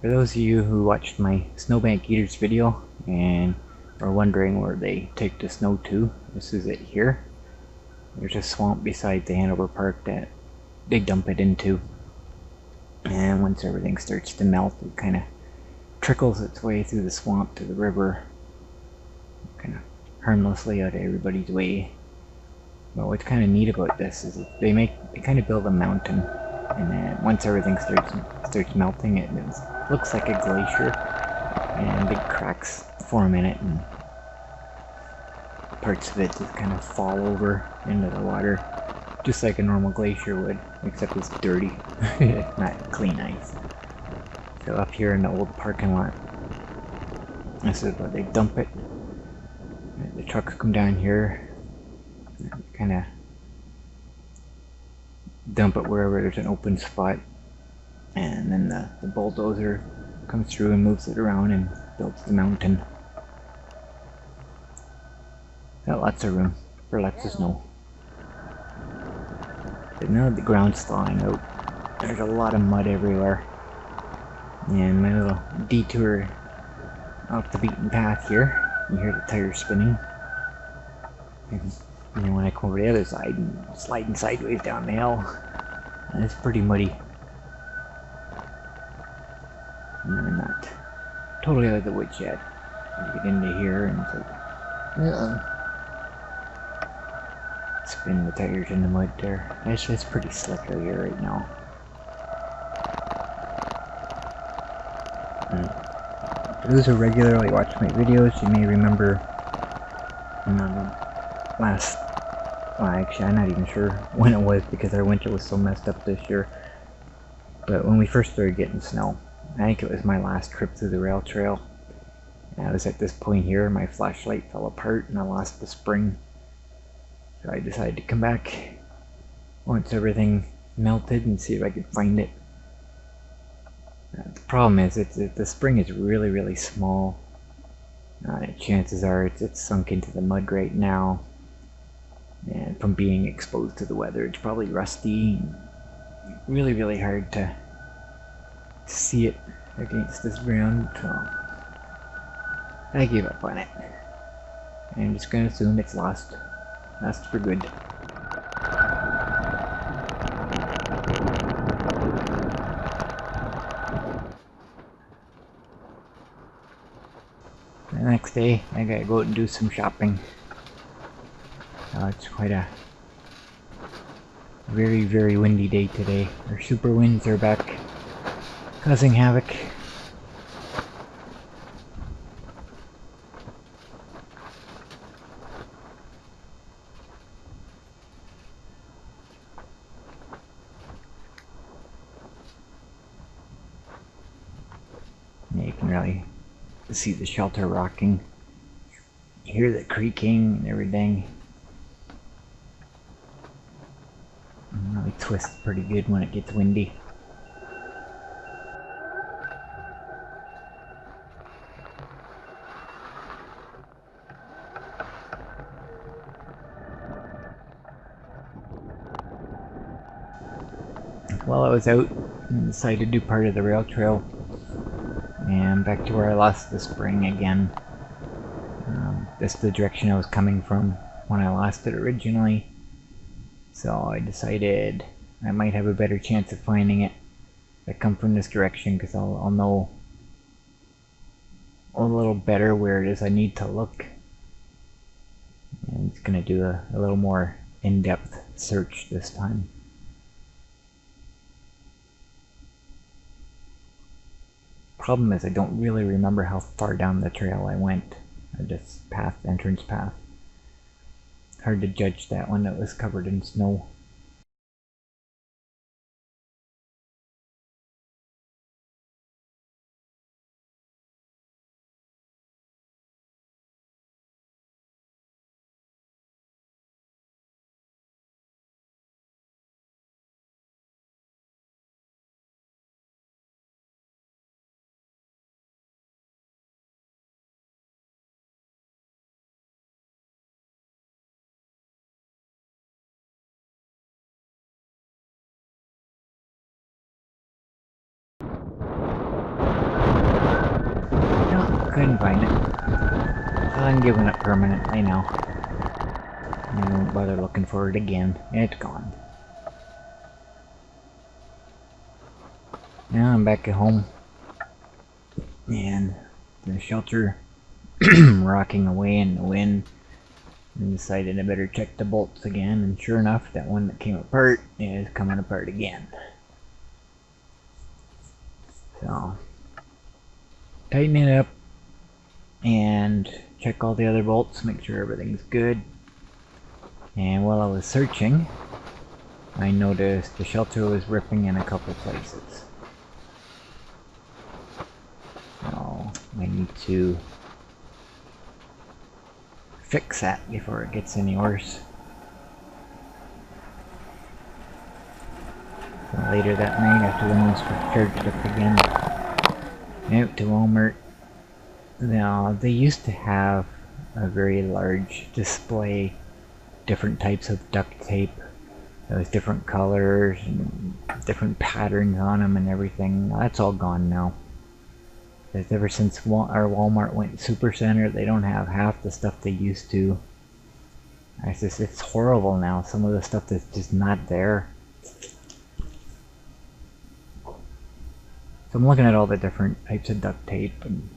For those of you who watched my snowbank eaters video and are wondering where they take the snow to, this is it here. There's a swamp beside the Hanover Park that they dump it into, and once everything starts to melt, it kind of trickles its way through the swamp to the river, kind of harmlessly out of everybody's way. But what's kind of neat about this is they kind of build a mountain, and then once everything starts melting, it looks like a glacier, and big cracks form in it, and parts of it just kind of fall over into the water, just like a normal glacier would, except it's dirty, not clean ice. So up here in the old parking lot, this is where they dump it. The trucks come down here, kind of dump it wherever there's an open spot, and then the bulldozer comes through and moves it around and builds the mountain. Got lots of room for lots of snow. But now the ground's thawing out, there's a lot of mud everywhere, and my little detour off the beaten path here, you hear the tires spinning, and then when I come over the other side and sliding sideways down the hill, it's pretty muddy. And I'm not totally out of the woods yet. You get into here and it's like, spin the tires in the mud there. It's pretty slick out here right now. For those who regularly watch my videos, you may remember well, actually I'm not even sure when it was because our winter was so messed up this year, but when we first started getting snow, I think it was my last trip through the rail trail. And I was at this point here, my flashlight fell apart and I lost the spring. So I decided to come back once everything melted and see if I could find it. The problem is the spring is really small. Chances are it's sunk into the mud right now. And from being exposed to the weather, it's probably rusty. Really hard to see it against this ground. So I gave up on it. I'm just gonna assume it's lost for good. The next day, I gotta go out and do some shopping. It's quite a very windy day today. Our super winds are back, causing havoc. You can really see the shelter rocking. You hear the creaking and everything. It really twists pretty good when it gets windy. While I was out, I decided to do part of the rail trail, and back to where I lost the spring again. This is the direction I was coming from when I lost it originally, so I decided I might have a better chance of finding it if I come from this direction, because I'll know a little better where it is I need to look, and it's going to do a little more in-depth search this time. Problem is I don't really remember how far down the trail I went, this entrance path. Hard to judge that one that was covered in snow. couldn't find it. So I'm giving up permanently now. I won't bother looking for it again. It's gone. Now I'm back at home. And the shelter rocking away in the wind. And decided I better check the bolts again, and sure enough, that one that came apart is coming apart again. So, tighten it up and check all the other bolts, make sure everything's good. And while I was searching, I noticed the shelter was ripping in a couple places. So, I need to fix that before it gets any worse. So later that night, after the ones were charged up again, out to Walmart. Now, they used to have a very large display, different types of duct tape. There was different colors and different patterns on them and everything. That's all gone now. Because ever since our Walmart went Super Center, they don't have half the stuff they used to. It's horrible now. Some of the stuff that's just not there. So I'm looking at all the different types of duct tape, and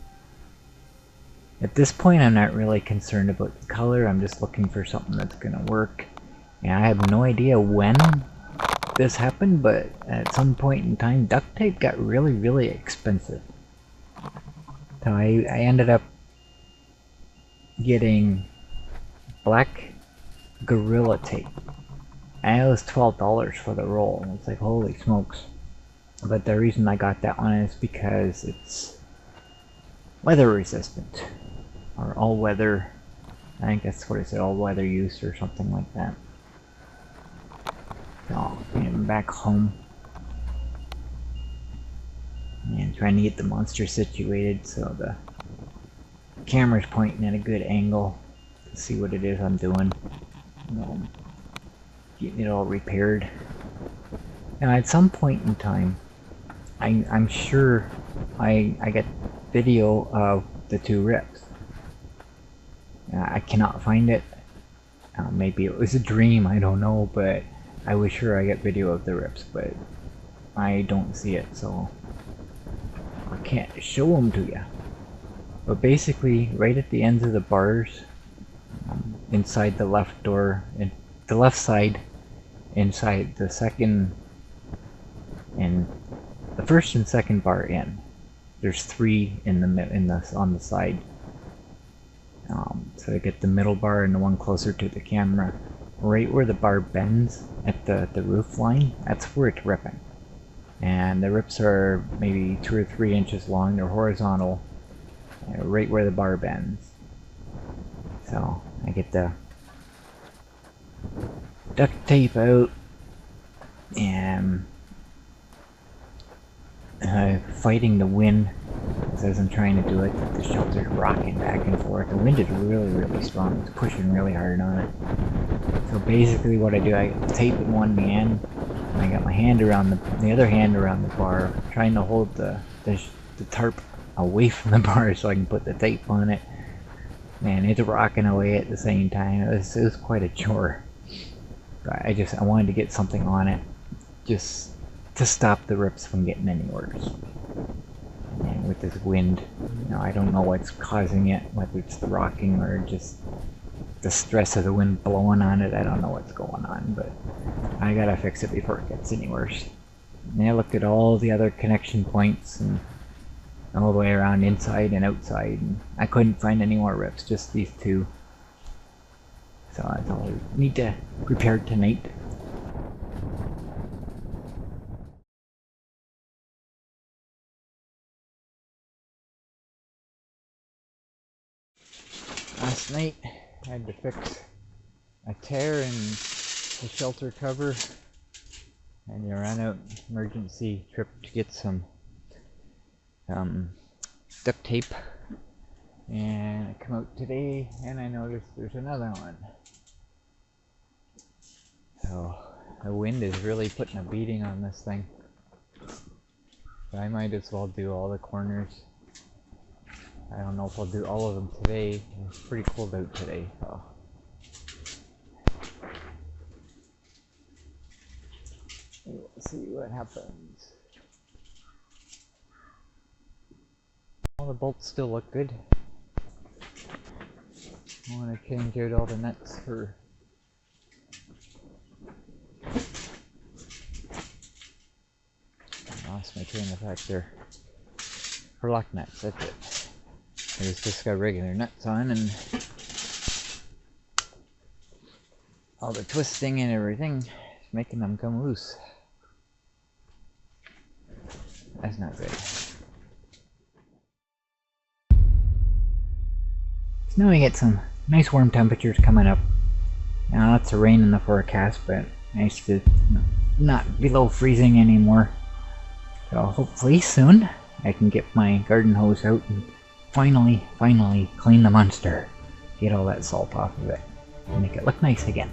at this point I'm not really concerned about the color. I'm just looking for something that's gonna work. And I have no idea when this happened, but at some point in time duct tape got really, really expensive. So I ended up getting black Gorilla tape, and it was $12 for the roll. It's like, holy smokes. But the reason I got that one is because it's weather resistant, or all weather. I think that's what it said, all weather use or something like that. So I'm back home and trying to get the monster situated so the camera's pointing at a good angle to see what it is I'm doing. Getting it all repaired. Now at some point in time, I'm sure I get video of the two rips. I cannot find it. Maybe it was a dream, I don't know, but I was sure I get video of the rips, but I don't see it, so I can't show them to you. But basically, right at the ends of the bars, inside the left door, and the left side, inside the second and the first and second bar in, there's three on the side. So I get the middle bar and the one closer to the camera. Right where the bar bends at the roof line, that's where it's ripping. And the rips are maybe 2 or 3 inches long. They're horizontal, right where the bar bends. So I get the duct tape out and fighting the wind as I'm trying to do it. The shelter's rocking back and forth. The wind is really, really strong. It's pushing really hard on it. So basically what I do, I got the tape in one hand, and I got my hand around the other hand around the bar, trying to hold the tarp away from the bar so I can put the tape on it. Man, it's rocking away at the same time. It was quite a chore. But I wanted to get something on it, just to stop the rips from getting any worse. And with this wind, I don't know what's causing it, whether it's the rocking or just the stress of the wind blowing on it. I don't know what's going on, but I gotta fix it before it gets any worse. And I looked at all the other connection points and all the way around inside and outside, and I couldn't find any more rips, just these two. So that's all I need to repair tonight. Last night I had to fix a tear in the shelter cover, and I ran out emergency trip to get some duct tape, and I come out today and I noticed there's another one. So the wind is really putting a beating on this thing, so I might as well do all the corners I don't know if I'll do all of them today. It's pretty cold out today, so. We'll see what happens. All the bolts still look good. I want to change out all the nuts for I lost my train of thought there. For lock nuts, that's it. It's just got regular nuts on and all the twisting and everything is making them come loose. That's not good. Now we get some nice warm temperatures coming up. Now lots of rain in the forecast, but nice to not below freezing anymore. So hopefully soon I can get my garden hose out and finally clean the monster. Get all that salt off of it and make it look nice again.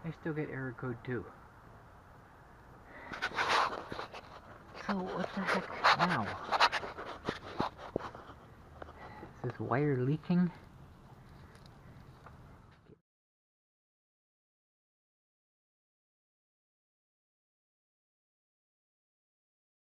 I still get error code too. So what the heck now? Is this wire leaking?